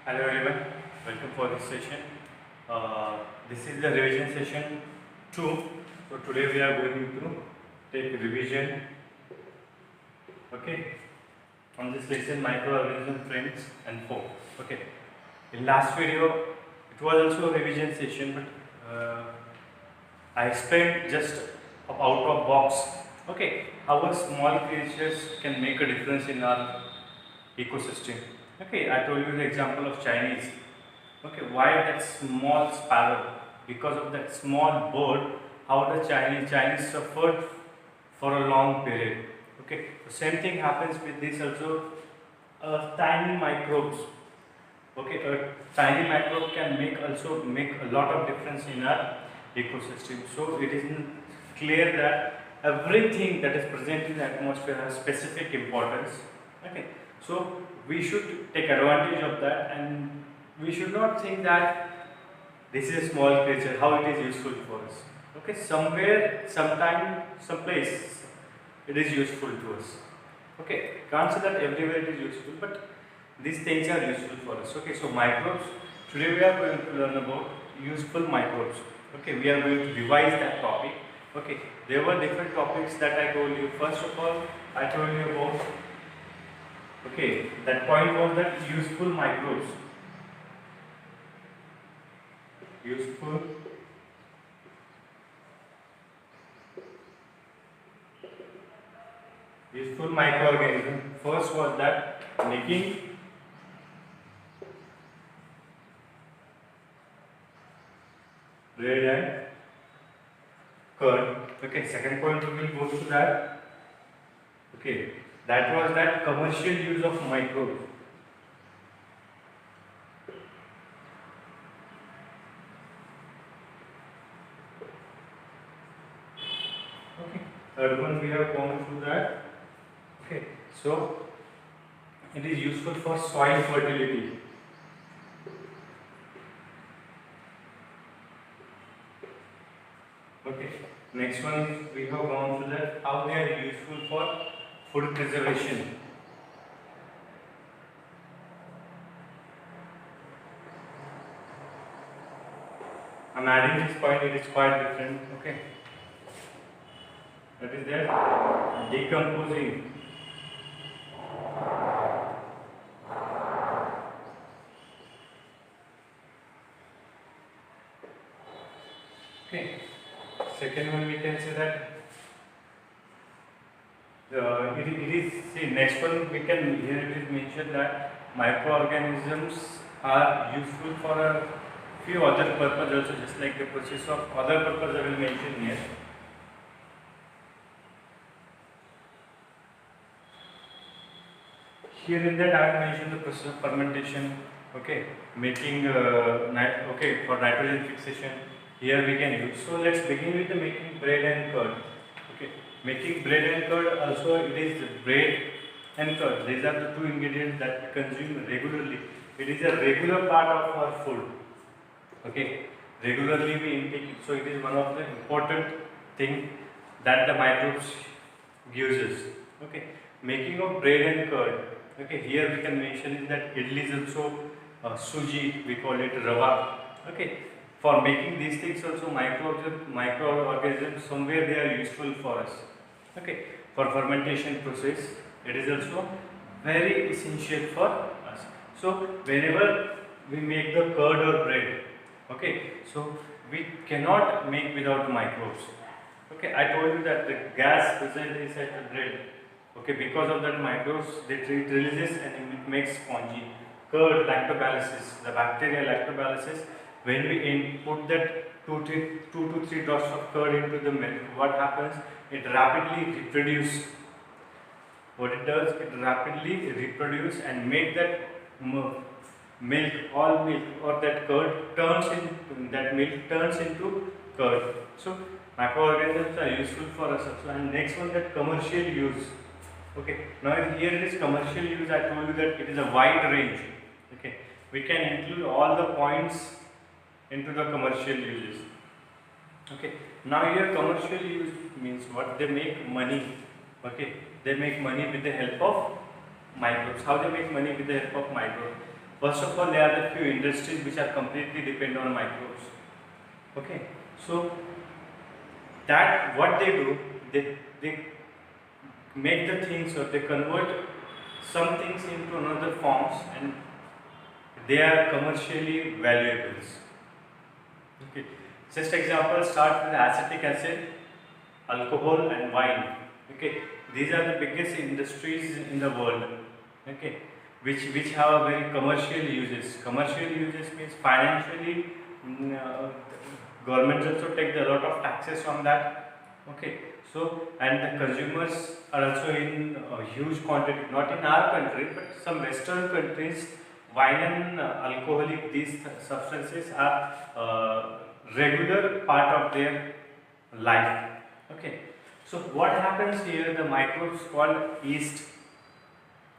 Hello everyone, welcome for this session. This is the revision session 2. So today we are going to take revision, okay, on this lesson microorganism friends and foe. Okay, in last video it was also a revision session, but I explained just out of box, okay, how a small creatures can make a difference in our ecosystem. Okay, I told you the example of Chinese. Okay, why that small sparrow? Because of that small bird, how the Chinese suffered for a long period. Okay, the same thing happens with this also. Tiny microbes. Okay, a tiny microbe can make a lot of difference in our ecosystem. So it is clear that everything that is present in the atmosphere has specific importance. Okay, so we should take advantage of that, and we should not think that this is a small creature, how it is useful for us. Okay, somewhere, sometime, someplace, it is useful to us. Okay, can't say that everywhere it is useful, but these things are useful for us. Okay, so microbes. Today we are going to learn about useful microbes. Okay, we are going to revise that topic. Okay, there were different topics that I told you. First of all, I told you about. Okay, that point was that useful microbes. Useful microorganism. First was that making bread and curd. Okay, second point we will go to that. Okay, that was that commercial use of microbes. Okay, third one we have gone through that. Okay, so it is useful for soil fertility. Okay, next one is we have gone through that how they are useful for food preservation. I'm adding this point, it is quite different. Okay, that is there decomposing. Okay, second one we can say that it is, see, next one we can, here it is mentioned that microorganisms are useful for a few other purposes also, just like the process of other purpose I will mention here. Here in that I have mentioned the process of fermentation, okay, making okay, for nitrogen fixation. Here we can use. So let's begin with the making bread and curd. Okay, making bread and curd also it is bread and curd. These are the two ingredients that we consume regularly. It is a regular part of our food. Okay, regularly we intake it. So it is one of the important thing that the microbes gives us. Okay, making of bread and curd. Okay, here we can mention is that idli is also suji. We call it rava. Okay, for making these things also microorganisms somewhere they are useful for us. Okay, for fermentation process it is also very essential for us. So whenever we make the curd or bread, okay, so we cannot make without microbes. Okay, I told you that the gas present inside the bread, okay, because of that microbes it releases and it makes spongy. Curd, lactobacillus, the bacteria lactobacillus, when we input that 2 to 3 drops of curd into the milk, what happens? It rapidly reproduces. What it does, it rapidly reproduce and make that milk, all milk or that curd turns in, that milk turns into curd. So microorganisms are useful for us also. And next one, that commercial use. Okay, now here it is commercial use. I told you that it is a wide range. Okay, we can include all the points into the commercial uses. Okay, now here commercial use means what? They make money. Okay, they make money with the help of microbes. How they make money with the help of microbes? First of all, there are the few industries which are completely dependent on microbes. Okay, so that what they do, they make the things, or they convert some things into another forms, and they are commercially valuables. Okay, just example, start with acetic acid, alcohol and wine. Okay, these are the biggest industries in the world. Okay, which have a very commercial uses. Commercial uses means financially, governments also take a lot of taxes from that. Okay, so and the consumers are also in a huge quantity, not in our country but some western countries. Wine and alcoholic, these substances are regular part of their life. Okay, so what happens here, the microbes called yeast.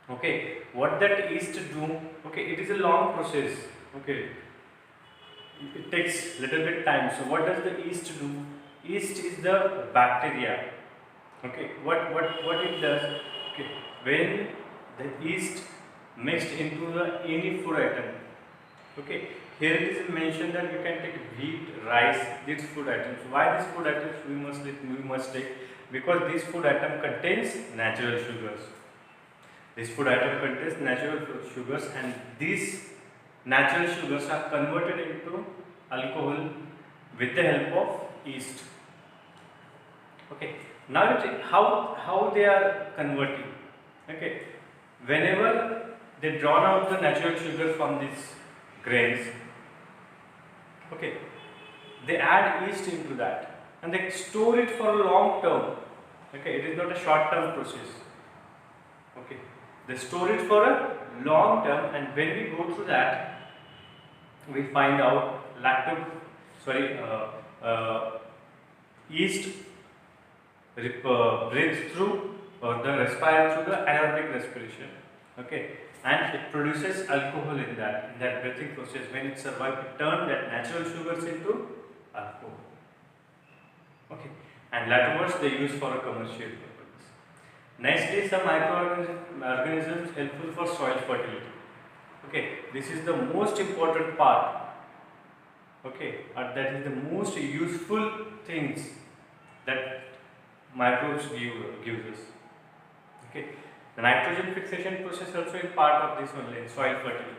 Okay, what that yeast do, okay, it is a long process. Okay, it takes little bit time. So what does the yeast do? Yeast is the bacteria. Okay, what it does, okay, when the yeast mixed into the any food item. Okay, here it is mentioned that you can take wheat, rice, these food items. Why these food items we must take? Because this food item contains natural sugars. This food item contains natural sugars, and these natural sugars are converted into alcohol with the help of yeast. Okay, now how they are converting. Okay, whenever they drawn out the natural sugar from these grains, okay, they add yeast into that and they store it for a long term. Okay, it is not a short term process. Okay, they store it for a long term, and when we go through that, we find out yeast breathes through the respire through the anaerobic respiration. Okay, and it produces alcohol in that breathing process. When it survives, it turns that natural sugars into alcohol. Okay, and laterwards they use for a commercial purpose. Nextly, some microorganisms helpful for soil fertility. Okay, this is the most important part. Okay, that is the most useful things that microbes gives us. Okay, the nitrogen fixation process also is part of this only, soil fertility.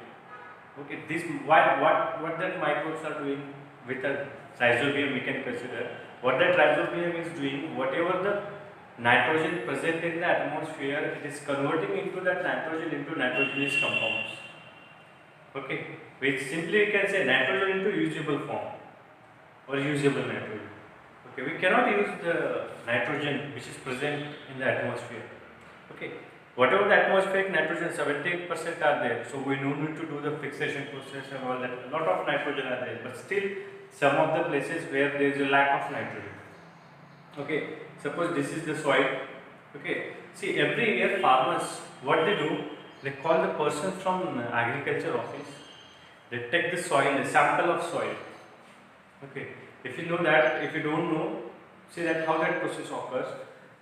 Okay, this what that microbes are doing with a rhizobium, we can consider what that rhizobium is doing. Whatever the nitrogen present in the atmosphere, it is converting into that nitrogen into nitrogenous compounds. Okay, which simply we can say nitrogen into usable form or usable nitrogen. Okay, we cannot use the nitrogen which is present in the atmosphere. Okay, whatever the atmospheric nitrogen, 78% are there, so we no need to do the fixation process and all that. A lot of nitrogen are there, but still some of the places where there is a lack of nitrogen. Okay, suppose this is the soil. Okay, see, every year farmers, what they do, they call the person from agriculture office. They take the soil, a sample of soil. Okay, if you know that, if you don't know, see that how that process occurs.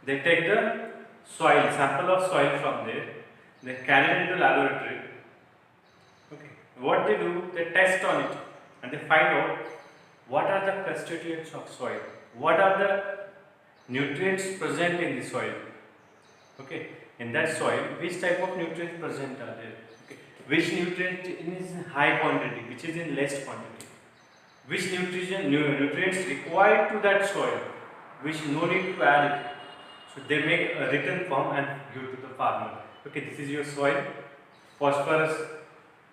They take the soil, sample of soil from there, they carry it into laboratory. Okay, what they do, they test on it and they find out what are the constituents of soil, what are the nutrients present in the soil. Okay, in that soil, which type of nutrients present are there? Okay, which nutrient is in high quantity, which is in less quantity, which nutrients required to that soil, which no need to add it. So they make a written form and give to the farmer. Okay, this is your soil. Phosphorus,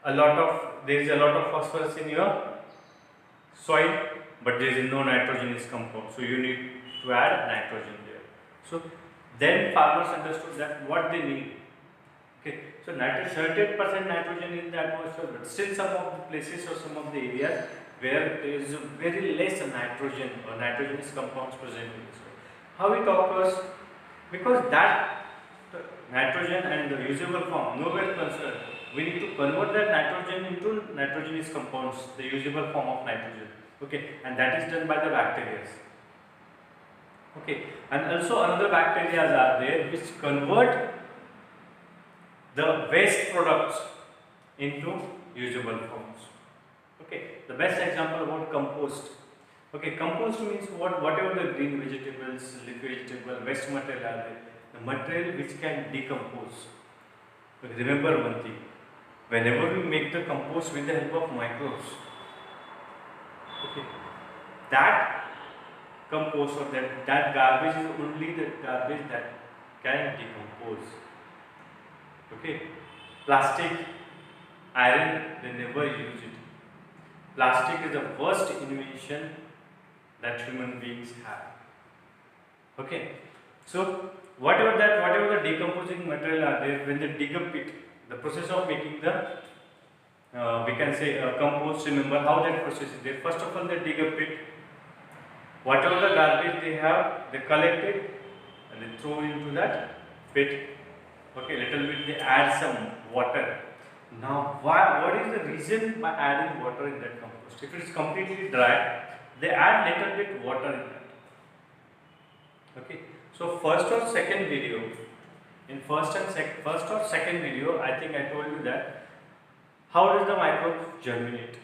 there is a lot of phosphorus in your soil, but there is no nitrogenous compound. So you need to add nitrogen there. So then farmers understood that what they need. Okay, so 38% nitrogen in the atmosphere, but still some of the places or some of the areas where there is very less nitrogen or nitrogenous compounds present in the soil. How it occurs? Because that nitrogen and the usable form nowhere concerned. We need to convert that nitrogen into nitrogenous compounds, the usable form of nitrogen. Okay, and that is done by the bacteria. Okay, and also another bacteria are there which convert the waste products into usable forms. Okay, the best example about compost. Okay, compost means whatever the green vegetables, leaf vegetable, waste material are there, the material which can decompose. Okay, remember one thing, whenever we make the compost with the help of microbes, okay, that compost or that garbage is only the garbage that can decompose. Okay, plastic, iron, they never use it. Plastic is the worst invention that human beings have. Okay, so whatever the decomposing material are there, when they dig a pit, the process of making the we can say compost. Remember how that process is there. First of all, they dig a pit. Whatever the garbage they have, they collect it and they throw into that pit. Okay, little bit they add some water. Now, what is the reason by adding water in that compost? If it is completely dry, they add little bit water in that. Okay, so first or second video, in first or second video, I think I told you that how does the microbes germinate?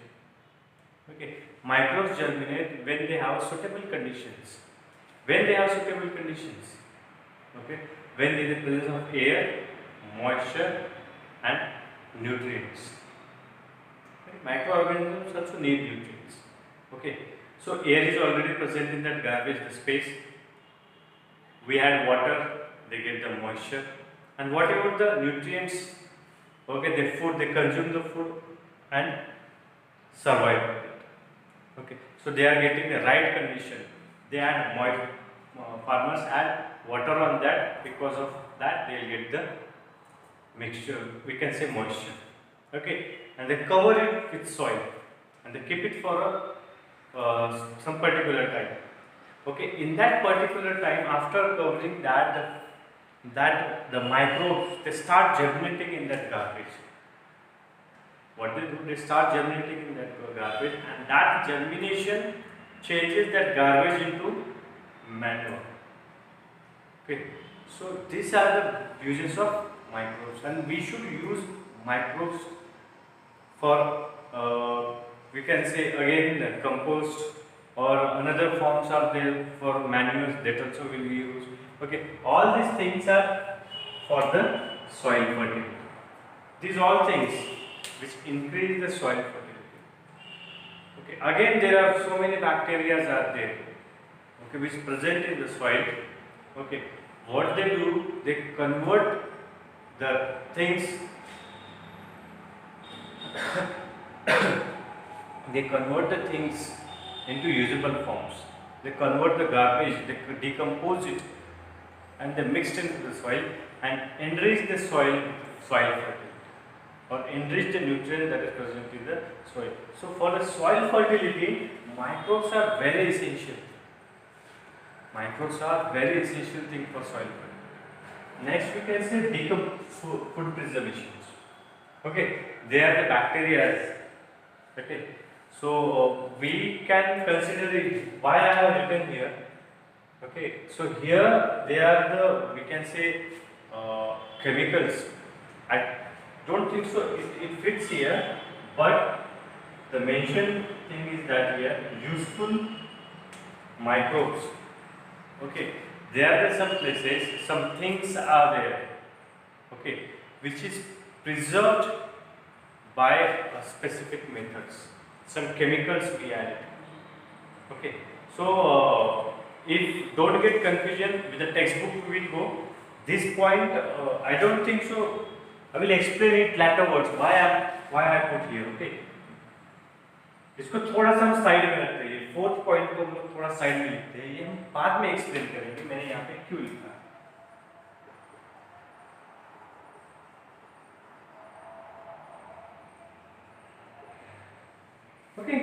Okay, microbes germinate when they have suitable conditions. When they have suitable conditions, okay, when there is the presence of air, moisture, and nutrients. Okay. Microorganisms also need nutrients. Okay, so air is already present in that garbage, the space. We add water, they get the moisture, and whatever the nutrients, okay, they consume the food and survive. Okay, so they are getting the right condition. They add farmers add water on that, because of that they will get the mixture, we can say moisture. Okay, and they cover it with soil and they keep it for some particular time. Okay, in that particular time, after covering that, the microbes, they start germinating in that garbage. What they do, they start germinating in that garbage, and that germination changes that garbage into manure. Okay, so these are the uses of microbes, and we should use microbes for we can say again compost, or another forms are there for manures, that also will be used. Okay, all these things are for the soil fertility. These all things which increase the soil fertility. Okay, again there are so many bacteria are there, okay, which present in the soil. Okay, what they do, they convert the things they convert the things into usable forms. They convert the garbage, they decompose it, and they mix it into the soil and enrich the soil fertility, or enrich the nutrient that is present in the soil. So for the soil fertility, microbes are very essential. Microbes are very essential thing for soil fertility. Next we can say food preservation. Okay, they are the bacteria. Okay, so we can consider it. Why I have written here? Okay, so here they are the, we can say, chemicals. I don't think so it fits here, but the mentioned thing is that here useful microbes. Okay, there are some places, some things are there, okay, which is preserved by specific methods. Some chemicals we add. Okay, so if don't get confusion with the textbook, we will go. This point, I don't think so. I will explain it later words. Why I put here. Okay. इसको थोड़ा सा हम side में रखते हैं, fourth point को हम लोग थोड़ा साइड में लिखते हैं, ये हम बाद में एक्सप्लेन करेंगे मैंने यहाँ पे क्यों लिखा है. Okay,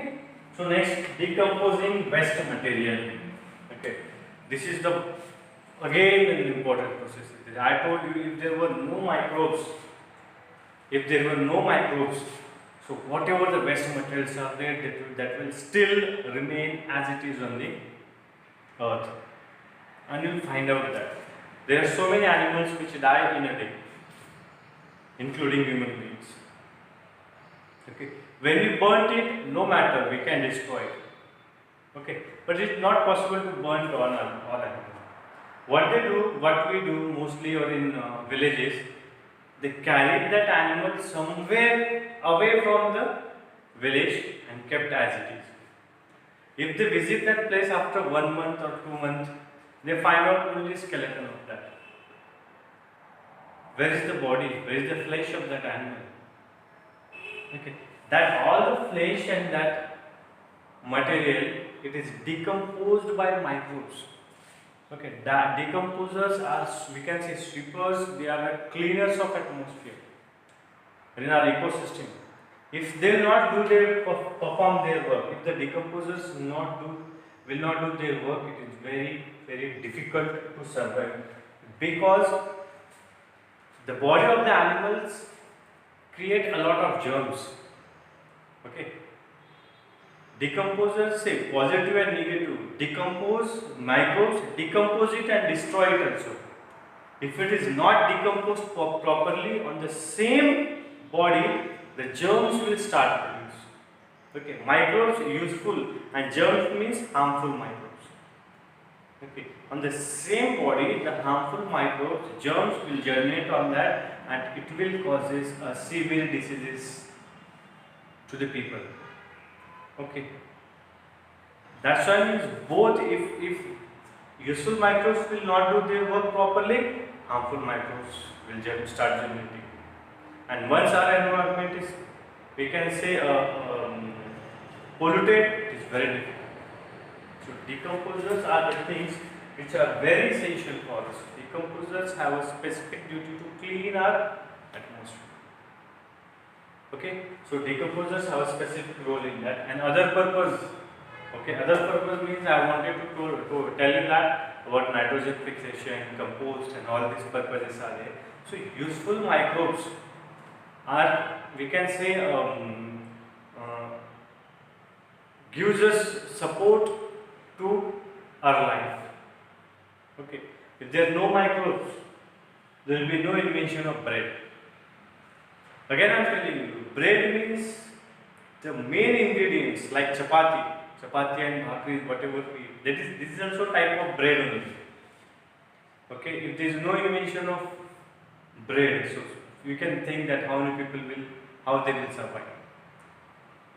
so next, decomposing waste material. Okay, this is the again an important process. I told you, if there were no microbes, so whatever the waste materials are there, that will still remain as it is on the earth. And you will find out that there are so many animals which die in a day, including human beings. Okay, when we burnt it, no matter, we can destroy it. Okay, but it's not possible to burn all animals. What we do mostly or in villages, they carried that animal somewhere away from the village and kept as it is. If they visit that place after 1 month or 2 months, they find out only skeleton of that. Where is the body? Where is the flesh of that animal? Okay, that all the flesh and that material, it is decomposed by microbes. Okay, that decomposers are, we can say, sweepers. They are the cleaners of atmosphere in our ecosystem. If they not do their perform their work, if the decomposers will not do their work, it is very difficult to survive, because the body of the animals create a lot of germs. Okay, decomposers, say positive and negative, decompose microbes, decompose it and destroy it also. If it is not decomposed properly on the same body, the germs will start produce. Okay, microbes useful and germs means harmful microbes. Okay, on the same body, the harmful microbes, germs will germinate on that, and it will causes severe diseases to the people. Okay, that's why means both, if useful microbes will not do their work properly, harmful microbes will start germinating. And once our environment is, we can say, polluted, it is very difficult. So decomposers are the things which are very essential for us. Decomposers have a specific duty to clean our atmosphere. Okay, so decomposers have a specific role in that. And other purpose, okay, other purpose means I wanted to tell you that about nitrogen fixation, compost, and all these purposes are there. So useful microbes are, we can say, gives us support to our life. Okay, if there are no microbes, there will be no invention of bread. Again I am telling you, bread means the main ingredients like chapati and bhakri, whatever we eat. This is also type of bread only. Okay, if there is no invention of bread, so you can think that how many people how they will survive.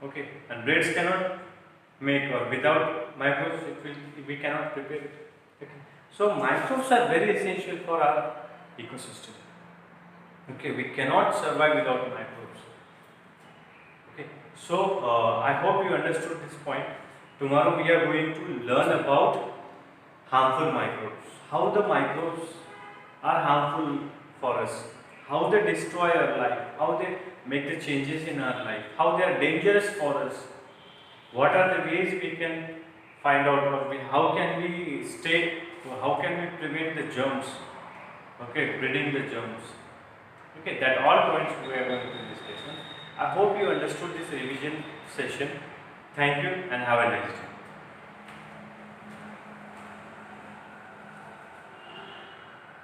Okay, and breads cannot make, or without microbes we cannot prepare it. Okay. So microbes are very essential for our ecosystem. Okay, we cannot survive without microbes. Okay, so I hope you understood this point. Tomorrow we are going to learn about harmful microbes, how the microbes are harmful for us, how they destroy our life, how they make the changes in our life, how they are dangerous for us. What are the ways we can find out, or how can we stay, or how can we prevent the germs, okay, breeding the germs. Okay, that all points we are going to discuss. I hope you understood this revision session. Thank you and have a nice day.